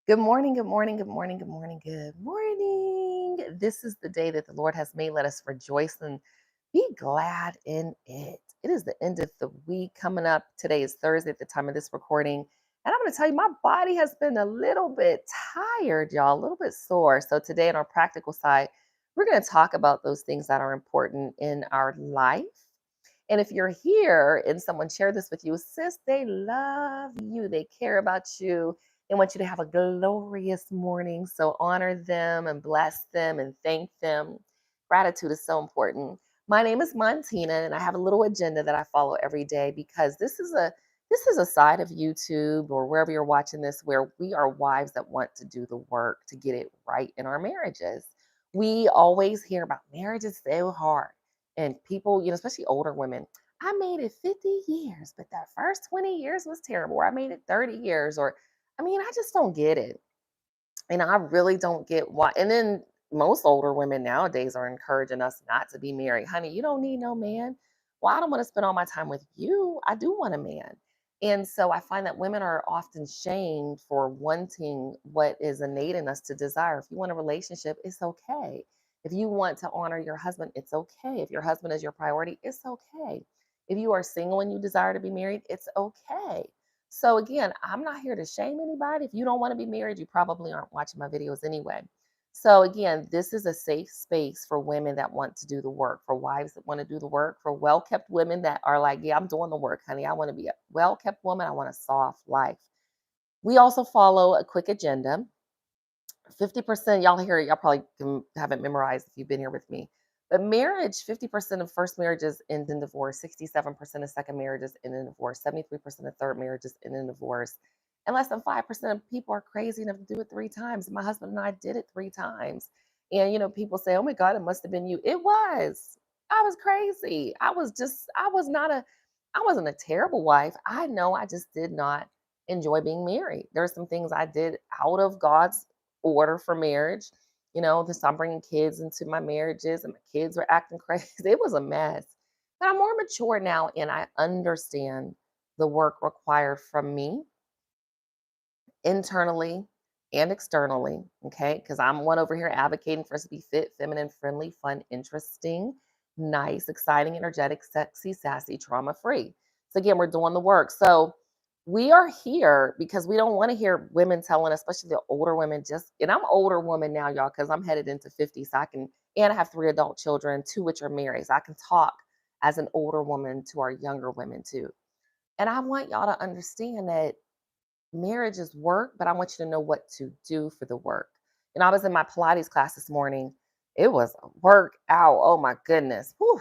Good morning, good morning, good morning, good morning, good morning. This is the day that the Lord has made. Let us rejoice and be glad in it. It is the end of the week coming up. Today is Thursday at the time of this recording. And I'm going to tell you, my body has been a little bit tired, y'all, a little bit sore. So today, on our practical side, we're going to talk about those things that are important in our life. And if you're here and someone shared this with you, sis, they love you. They care about you. They want you to have a glorious morning. So honor them and bless them and thank them. Gratitude is so important. My name is Montina, and I have a little agenda that I follow every day because this is a side of YouTube or wherever you're watching this where we are wives that want to do the work to get it right in our marriages. We always hear about marriage is so hard. And people, especially older women, I made it 50 years, but that first 20 years was terrible. Or I made it 30 years. Or, I just don't get it. And I really don't get why. And then most older women nowadays are encouraging us not to be married. Honey, you don't need no man. Well, I don't want to spend all my time with you. I do want a man. And so I find that women are often shamed for wanting what is innate in us to desire. If you want a relationship, it's okay. If you want to honor your husband, it's okay. If your husband is your priority, it's okay. If you are single and you desire to be married, it's okay. So again, I'm not here to shame anybody. If you don't want to be married, you probably aren't watching my videos anyway. So again, this is a safe space for women that want to do the work, for wives that want to do the work, for well-kept women that are like, yeah, I'm doing the work, honey. I want to be a well-kept woman. I want a soft life. We also follow a quick agenda. 50%, y'all probably haven't memorized if you've been here with me. But marriage, 50% of first marriages end in divorce, 67% of second marriages end in divorce, 73% of third marriages end in divorce. And less than 5% of people are crazy enough to do it three times. My husband and I did it three times. And people say, oh my God, it must have been you. It was. I was crazy. I wasn't a terrible wife. I know I just did not enjoy being married. There are some things I did out of God's order for marriage. This I'm bringing kids into my marriages, and my kids were acting crazy. It was a mess. But I'm more mature now, and I understand the work required from me internally and externally. Okay, because I'm one over here advocating for us to be fit, feminine, friendly, fun, interesting, nice, exciting, energetic, sexy, sassy, trauma free. So again, we're doing the work. So we are here because we don't want to hear women telling, especially the older women, and I'm an older woman now, y'all, because I'm headed into 50. So and I have three adult children, two which are married. So I can talk as an older woman to our younger women too. And I want y'all to understand that marriage is work, but I want you to know what to do for the work. And I was in my Pilates class this morning. It was a workout. Oh my goodness. Whew.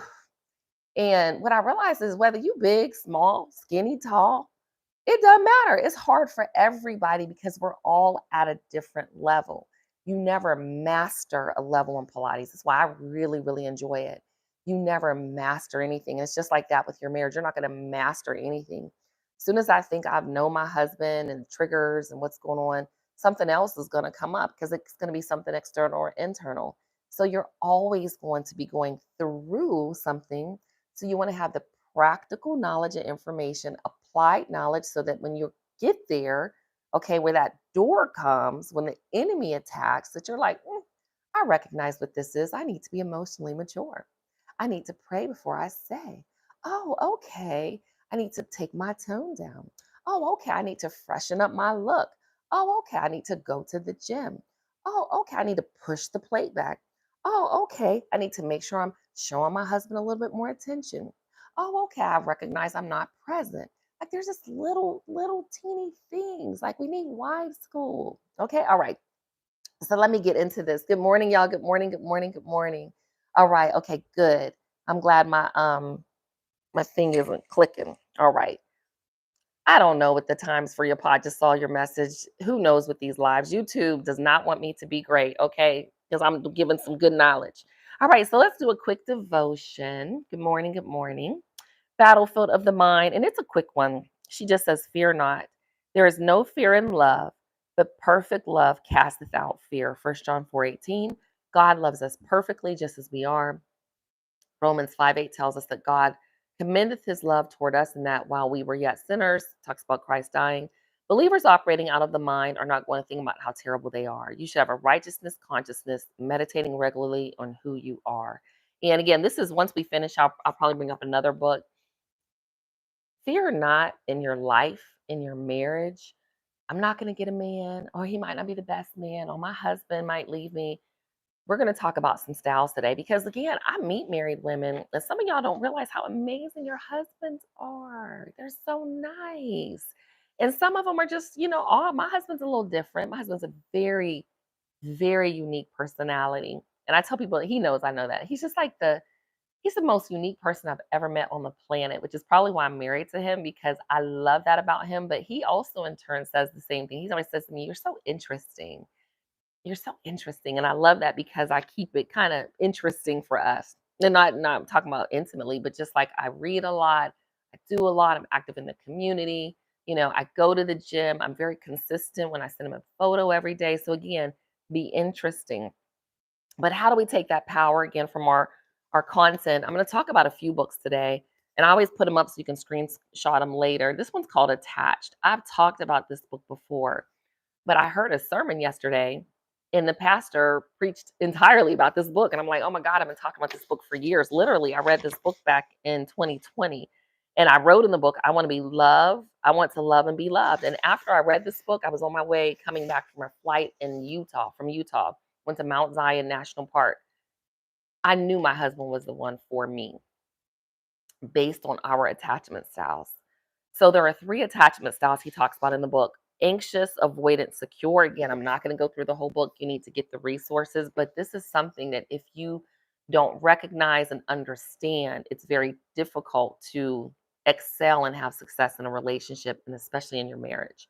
And what I realized is whether you big, small, skinny, tall, it doesn't matter. It's hard for everybody because we're all at a different level. You never master a level in Pilates. That's why I really, really enjoy it. You never master anything. It's just like that with your marriage. You're not going to master anything. As soon as I think I've known my husband and triggers and what's going on, something else is going to come up because it's going to be something external or internal. So you're always going to be going through something. So you want to have the practical knowledge and information, applied knowledge, so that when you get there, okay, where that door comes, when the enemy attacks, that you're like, I recognize what this is. I need to be emotionally mature. I need to pray before I say, oh, okay. I need to take my tone down. Oh, okay. I need to freshen up my look. Oh, okay. I need to go to the gym. Oh, okay. I need to push the plate back. Oh, okay. I need to make sure I'm showing my husband a little bit more attention. Oh, okay. I recognize I'm not present. Like there's just little teeny things. Like we need wives school. Okay. All right. So let me get into this. Good morning, y'all. Good morning. Good morning. Good morning. All right. Okay. Good. I'm glad my thing isn't clicking. All right. I don't know what the times for your pod. Just saw your message. Who knows with these lives? YouTube does not want me to be great, okay? Because I'm giving some good knowledge. All right, so let's do a quick devotion. Good morning, good morning. Battlefield of the mind, and it's a quick one. She just says, "Fear not. There is no fear in love, but perfect love casteth out fear." 1 John 4:18. God loves us perfectly just as we are. Romans 5:8 tells us that God commendeth his love toward us, and that while we were yet sinners, talks about Christ dying, Believers operating out of the mind are not going to think about how terrible they are. You should have a righteousness consciousness, meditating regularly on who you are. And again, this is once we finish, I'll probably bring up another book. Fear not in your life, in your marriage. I'm not going to get a man, or he might not be the best man, or my husband might leave me. We're going to talk about some styles today because, again, I meet married women, and some of y'all don't realize how amazing your husbands are. They're so nice. And some of them are just, oh, my husband's a little different. My husband's a very, very unique personality. And I tell people, he knows I know that. He's the most unique person I've ever met on the planet, which is probably why I'm married to him because I love that about him. But he also, in turn, says the same thing. He always says to me, "You're so interesting. You're so interesting." And I love that because I keep it kind of interesting for us. And not talking about intimately, but just like I read a lot, I do a lot, I'm active in the community. I go to the gym. I'm very consistent when I send him a photo every day. So again, be interesting. But how do we take that power again from our content? I'm going to talk about a few books today, and I always put them up so you can screenshot them later. This one's called Attached. I've talked about this book before, but I heard a sermon yesterday, and the pastor preached entirely about this book, and I'm like, oh my God, I've been talking about this book for years. Literally, I read this book back in 2020, and I wrote in the book, I want to be loved. I want to love and be loved. And after I read this book, I was on my way coming back from a flight from Utah, went to Mount Zion National Park. I knew my husband was the one for me based on our attachment styles. So there are 3 attachment styles he talks about in the book: anxious, avoidant, secure. Again, I'm not going to go through the whole book. You need to get the resources, but this is something that if you don't recognize and understand, it's very difficult to excel and have success in a relationship, and especially in your marriage.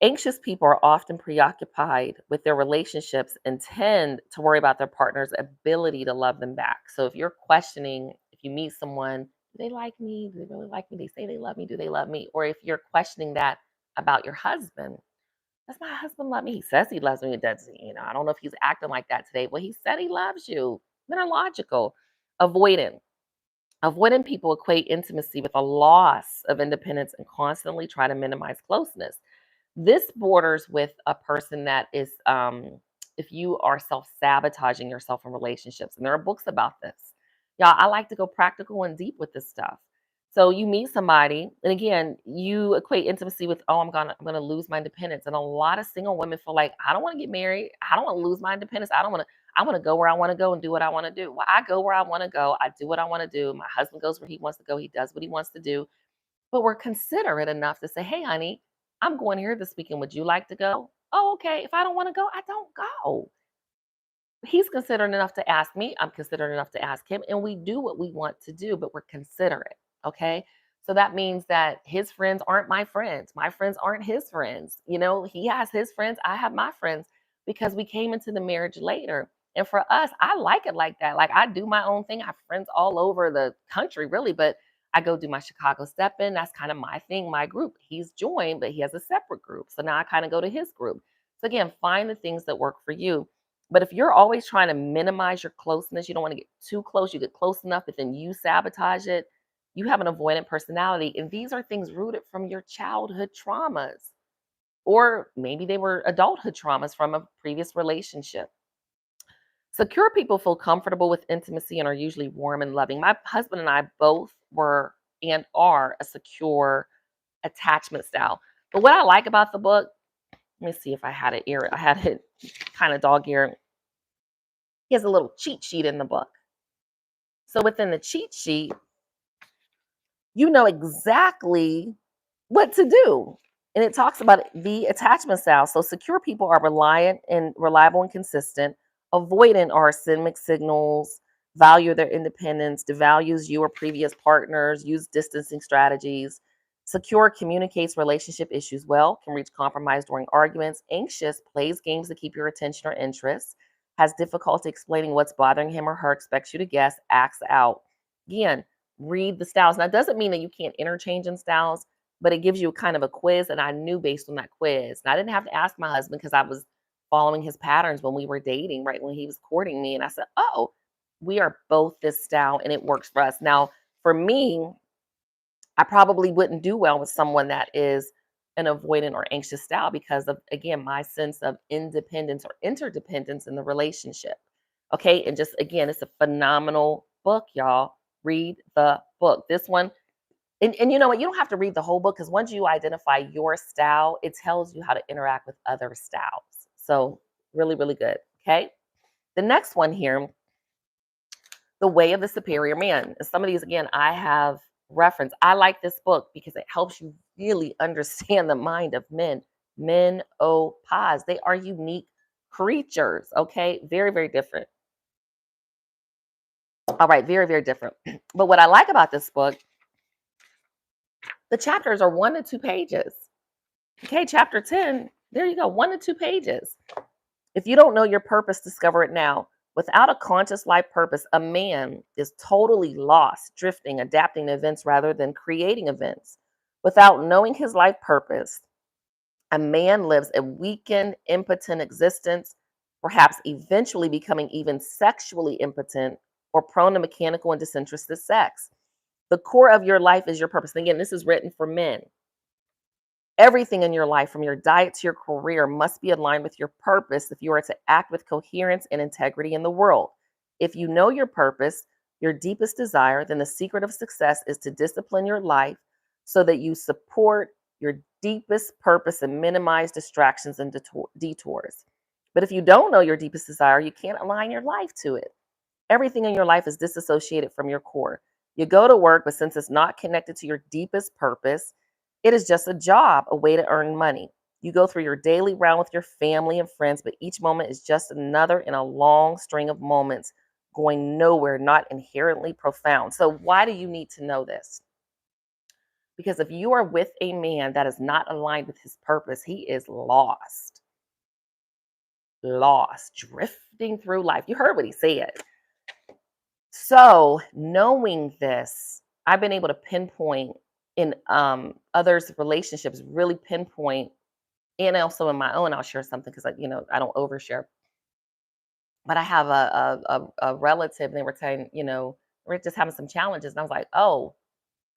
Anxious people are often preoccupied with their relationships and tend to worry about their partner's ability to love them back. So if you're questioning, if you meet someone, do they like me? Do they really like me? They say they love me. Do they love me? Or if you're questioning that about your husband, does my husband love me? He says he loves me. It doesn't, I don't know if he's acting like that today. Well, he said he loves you. Men are logical. Avoidant. Avoidant people equate intimacy with a loss of independence and constantly try to minimize closeness. This borders with a person that is, if you are self-sabotaging yourself in relationships, and there are books about this. Y'all, I like to go practical and deep with this stuff. So you meet somebody, and again, you equate intimacy with, oh, I'm gonna lose my independence. And a lot of single women feel like, I don't want to get married. I don't want to lose my independence. I want to go where I want to go and do what I want to do. Well, I go where I want to go. I do what I want to do. My husband goes where he wants to go. He does what he wants to do. But we're considerate enough to say, hey, honey, I'm going here this weekend. Would you like to go? Oh, okay. If I don't want to go, I don't go. He's considerate enough to ask me. I'm considerate enough to ask him. And we do what we want to do, but we're considerate. Okay. So that means that his friends aren't my friends. My friends aren't his friends. He has his friends. I have my friends because we came into the marriage later. And for us, I like it like that. Like I do my own thing. I have friends all over the country, really, but I go do my Chicago step in. That's kind of my thing, my group. He's joined, but he has a separate group. So now I kind of go to his group. So again, find the things that work for you. But if you're always trying to minimize your closeness, you don't want to get too close, you get close enough, but then you sabotage it, you have an avoidant personality. And these are things rooted from your childhood traumas, or maybe they were adulthood traumas from a previous relationship. Secure people feel comfortable with intimacy and are usually warm and loving. My husband and I both were and are a secure attachment style. But what I like about the book, let me see if I had it ear. I had it kind of dog ear. He has a little cheat sheet in the book. So within the cheat sheet, you know exactly what to do. And it talks about the attachment style. So secure people are reliant and reliable and consistent. Avoidant are send mixed signals, value their independence, devalues you or previous partners, use distancing strategies. Secure communicates relationship issues well, can reach compromise during arguments. Anxious plays games to keep your attention or interest, has difficulty explaining what's bothering him or her, expects you to guess, acts out. Again, read the styles. Now, it doesn't mean that you can't interchange in styles, but it gives you kind of a quiz. And I knew based on that quiz, and I didn't have to ask my husband because I was following his patterns when we were dating, right? When he was courting me. And I said, oh, we are both this style and it works for us. Now, for me, I probably wouldn't do well with someone that is an avoidant or anxious style because of, again, my sense of independence or interdependence in the relationship. Okay. And just, again, it's a phenomenal book, y'all. Read the book. This one, and you know what? You don't have to read the whole book because once you identify your style, it tells you how to interact with other styles. So, really, really good. Okay. The next one here, The Way of the Superior Man. And some of these, again, I have referenced. I like this book because it helps you really understand the mind of men. Men, oh, pause. They are unique creatures. Okay. Very, very different. All right. Very, very different. But what I like about this book, the chapters are 1 to 2 pages. Okay, chapter 10, there you go, 1 to 2 pages. If you don't know your purpose, discover it now. Without a conscious life purpose, a man is totally lost, drifting, adapting to events rather than creating events. Without knowing his life purpose, a man lives a weakened, impotent existence, perhaps eventually becoming even sexually impotent or prone to mechanical and disinterested sex. The core of your life is your purpose. And again, this is written for men. Everything in your life, from your diet to your career, must be aligned with your purpose if you are to act with coherence and integrity in the world. If you know your purpose, your deepest desire, then the secret of success is to discipline your life so that you support your deepest purpose and minimize distractions and detours. But if you don't know your deepest desire, you can't align your life to it. Everything in your life is disassociated from your core. You go to work, but since it's not connected to your deepest purpose, it is just a job, a way to earn money. You go through your daily round with your family and friends, but each moment is just another in a long string of moments going nowhere, not inherently profound. So, why do you need to know this? Because if you are with a man that is not aligned with his purpose, he is lost, drifting through life. You heard what he said. So, knowing this, I've been able to pinpoint in others' relationships, really pinpoint, and also in my own. I'll share something because I don't overshare. But I have a relative, and they were saying, we're just having some challenges, and I was like, oh,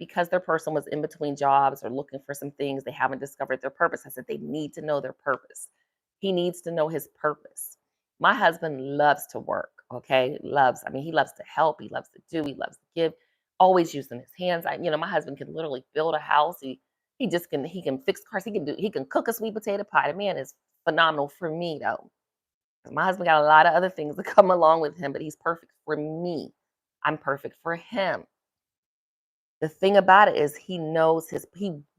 because their person was in between jobs or looking for some things, they haven't discovered their purpose. I said they need to know their purpose. He needs to know his purpose. My husband loves to work, okay? He loves to help, he loves to do, he loves to give, always using his hands. My husband can literally build a house. He can fix cars, he can cook a sweet potato pie. The man is phenomenal for me though. My husband got a lot of other things that come along with him, but he's perfect for me. I'm perfect for him. The thing about it is he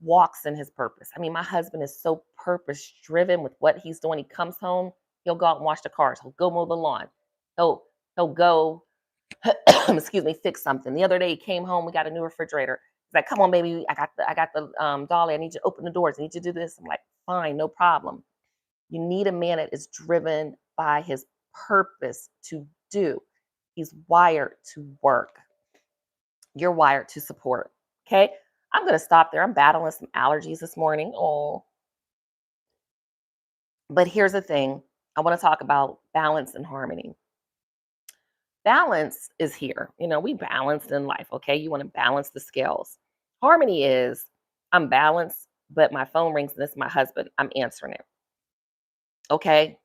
walks in his purpose. My husband is so purpose driven with what he's doing. He comes home, he'll go out and wash the cars. He'll go mow the lawn. He'll go, excuse me, fix something. The other day he came home, we got a new refrigerator. He's like, come on, baby, I got the dolly. I need you to open the doors. I need you to do this. I'm like, fine, no problem. You need a man that is driven by his purpose to do. He's wired to work. You're wired to support. Okay. I'm going to stop there. I'm battling some allergies this morning. Oh, but here's the thing. I want to talk about balance and harmony. Balance is here. We balanced in life. Okay. You want to balance the scales. Harmony is I'm balanced, but my phone rings and this is my husband. I'm answering it. Okay.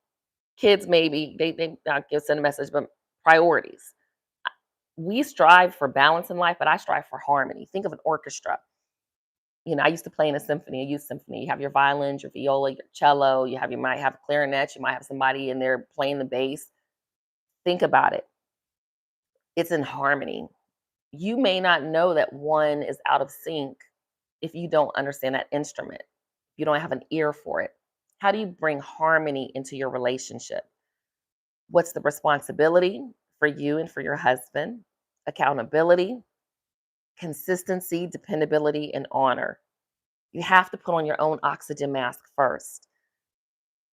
Kids, maybe they I'll send a message, but priorities. We strive for balance in life, but I strive for harmony. Think of an orchestra. I used to play in a symphony, a youth symphony. You have your violins, your viola, your cello. You might have a clarinet. You might have somebody in there playing the bass. Think about it. It's in harmony. You may not know that one is out of sync if you don't understand that instrument. You don't have an ear for it. How do you bring harmony into your relationship? What's the responsibility for you and for your husband? Accountability, consistency, dependability, and honor. You have to put on your own oxygen mask first.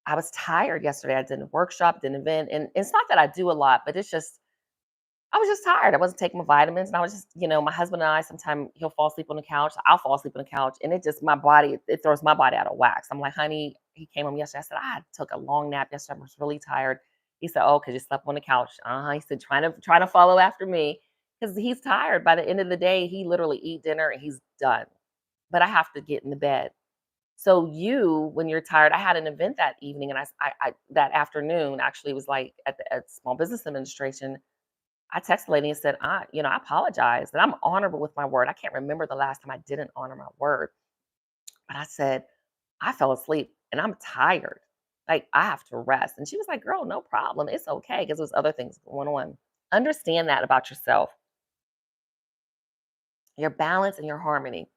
I was tired yesterday. I did a workshop, did an event, and it's not that I do a lot, but I was just tired. I wasn't taking my vitamins, and I was just, my husband and I, sometimes he'll fall asleep on the couch. I'll fall asleep on the couch, and it throws my body out of whack. So I'm like, honey, he came home yesterday. I said, I took a long nap yesterday. I was really tired. He said, oh, because you slept on the couch. He said, trying to follow after me because he's tired. By the end of the day, he literally eat dinner and he's done. But I have to get in the bed. So when you're tired, I had an event that evening, and that afternoon actually was like at Small Business Administration. I texted the lady and said, I apologize that I'm honorable with my word. I can't remember the last time I didn't honor my word. But I said, I fell asleep and I'm tired. Like, I have to rest. And she was like, girl, no problem. It's okay. Because there's other things going on. Understand that about yourself, your balance and your harmony.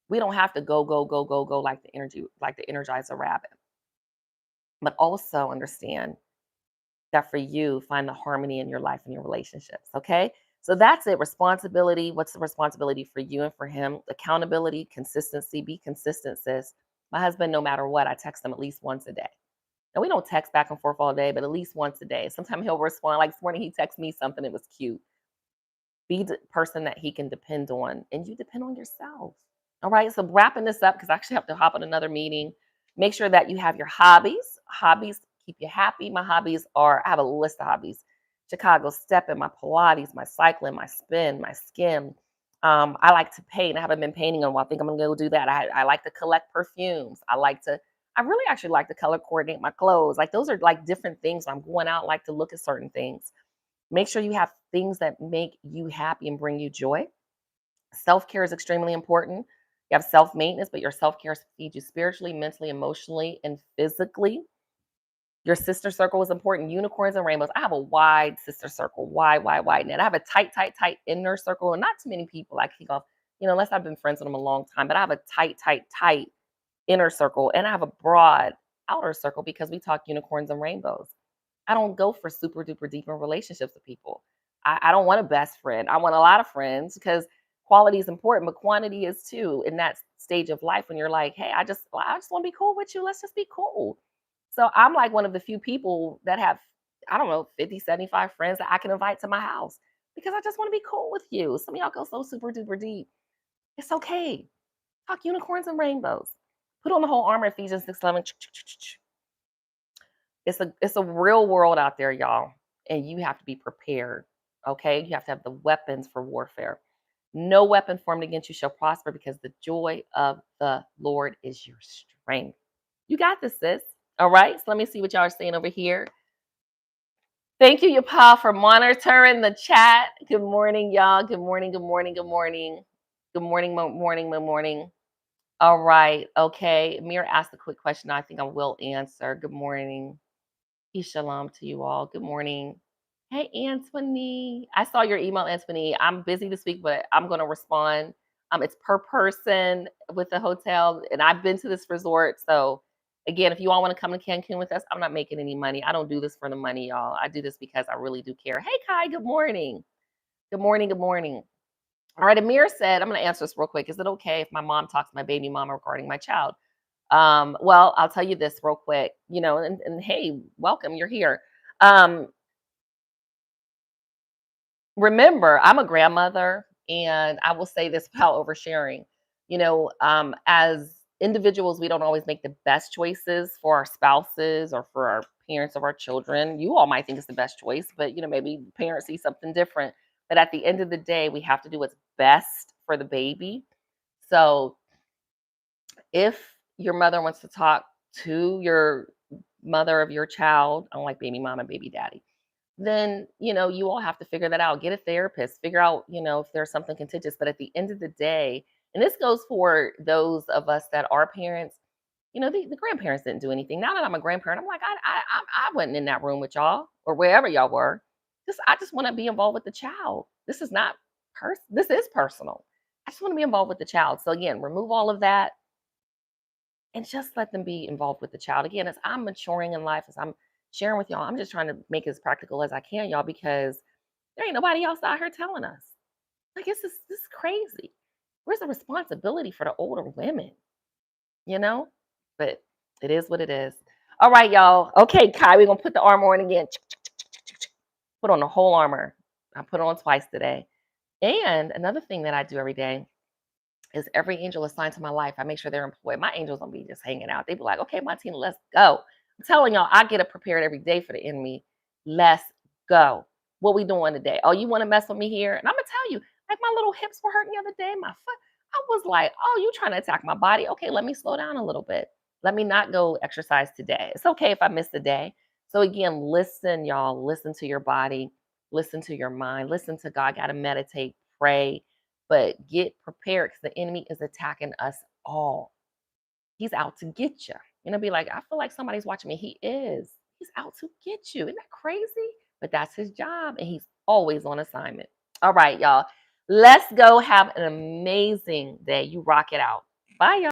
We don't have to go, go, go, go, go like the energizer rabbit. But also understand that for you, find the harmony in your life and your relationships. Okay. So that's it. Responsibility. What's the responsibility for you and for him? Accountability, consistency. Be consistent, sis. My husband, no matter what, I text him at least once a day. Now, we don't text back and forth all day, but at least once a day. Sometimes he'll respond. Like this morning, he texted me something. It was cute. Be the person that he can depend on, and you depend on yourself. All right. So wrapping this up, because I actually have to hop on another meeting. Make sure that you have your hobbies. Hobbies keep you happy. My hobbies are, I have a list of hobbies: Chicago stepping, my Pilates, my cycling, my spin, my skim. I like to paint. I haven't been painting in a while. I think I'm gonna go do that. I like to collect perfumes. I really actually like to color coordinate my clothes. Like, those are like different things. When I'm going out, I like to look at certain things. Make sure you have things that make you happy and bring you joy. Self-care is extremely important. You have self-maintenance, but your self-care feeds you spiritually, mentally, emotionally, and physically. Your sister circle is important. Unicorns and rainbows. I have a wide sister circle, wide net. I have a tight, tight, tight inner circle, and not too many people I kick off, unless I've been friends with them a long time. But I have a tight, tight, tight inner circle, and I have a broad outer circle because we talk unicorns and rainbows. I don't go for super duper deep in relationships with people. I don't want a best friend. I want a lot of friends because quality is important, but quantity is too in that stage of life when you're like, hey, I just want to be cool with you. Let's just be cool. So I'm like one of the few people that have, I don't know, 50, 75 friends that I can invite to my house because I just want to be cool with you. Some of y'all go so super duper deep. It's okay. Talk unicorns and rainbows. Put on the whole armor, Ephesians 6:11. It's a real world out there, y'all, and you have to be prepared. Okay, you have to have the weapons for warfare. No weapon formed against you shall prosper, because the joy of the Lord is your strength. You got this, sis. All right. So let me see what y'all are saying over here. Thank you, Yapa, for monitoring the chat. Good morning, y'all. Good morning. Good morning. Good morning. Good morning. Morning. Morning. All right. Okay. Amir asked a quick question. I think I will answer. Good morning. Peace, shalom to you all. Good morning. Hey, Anthony. I saw your email, Anthony. I'm busy this week, but I'm going to respond. It's per person with the hotel, and I've been to this resort. So, again, if you all want to come to Cancun with us, I'm not making any money. I don't do this for the money, y'all. I do this because I really do care. Hey, Kai. Good morning. Good morning. Good morning. All right. Amir said, I'm going to answer this real quick. Is it okay if my mom talks to my baby mama regarding my child? Well, I'll tell you this real quick, and hey, welcome, you're here. Um, Remember, I'm a grandmother, and I will say this without oversharing. As individuals, we don't always make the best choices for our spouses or for our parents of our children. You all might think it's the best choice, but maybe parents see something different. But at the end of the day, we have to do what's best for the baby. So if your mother wants to talk to your mother of your child, unlike baby mama, baby daddy, then you all have to figure that out. Get a therapist, figure out if there's something contentious. But at the end of the day, and this goes for those of us that are parents, the grandparents didn't do anything. Now that I'm a grandparent, I'm like, I wasn't in that room with y'all or wherever y'all were. I just want to be involved with the child. This is not this is personal. I just want to be involved with the child. So again, remove all of that and just let them be involved with the child. Again, as I'm maturing in life, as I'm sharing with y'all, I'm just trying to make it as practical as I can, y'all, because there ain't nobody else out here telling us. Like, this is crazy. Where's the responsibility for the older women? You know? But it is what it is. All right, y'all. Okay, Kai, we're gonna put the armor on again. Put on the whole armor. I put it on twice today. And another thing that I do every day is every angel assigned to my life, I make sure they're employed. My angels don't be just hanging out. They be like, okay, Montina, let's go. I'm telling y'all, I get it prepared every day for the enemy. Let's go. What we doing today? Oh, you want to mess with me here? And I'm going to tell you, like, my little hips were hurting the other day. My foot, I was like, oh, you trying to attack my body? Okay, let me slow down a little bit. Let me not go exercise today. It's okay if I miss the day. So again, listen, y'all. Listen to your body, listen to your mind, listen to God. Got to meditate, pray, but get prepared because the enemy is attacking us all. He's out to get you. Be like, I feel like somebody's watching me. He is. He's out to get you. Isn't that crazy? But that's his job, and he's always on assignment. All right, y'all. Let's go have an amazing day. You rock it out. Bye, y'all.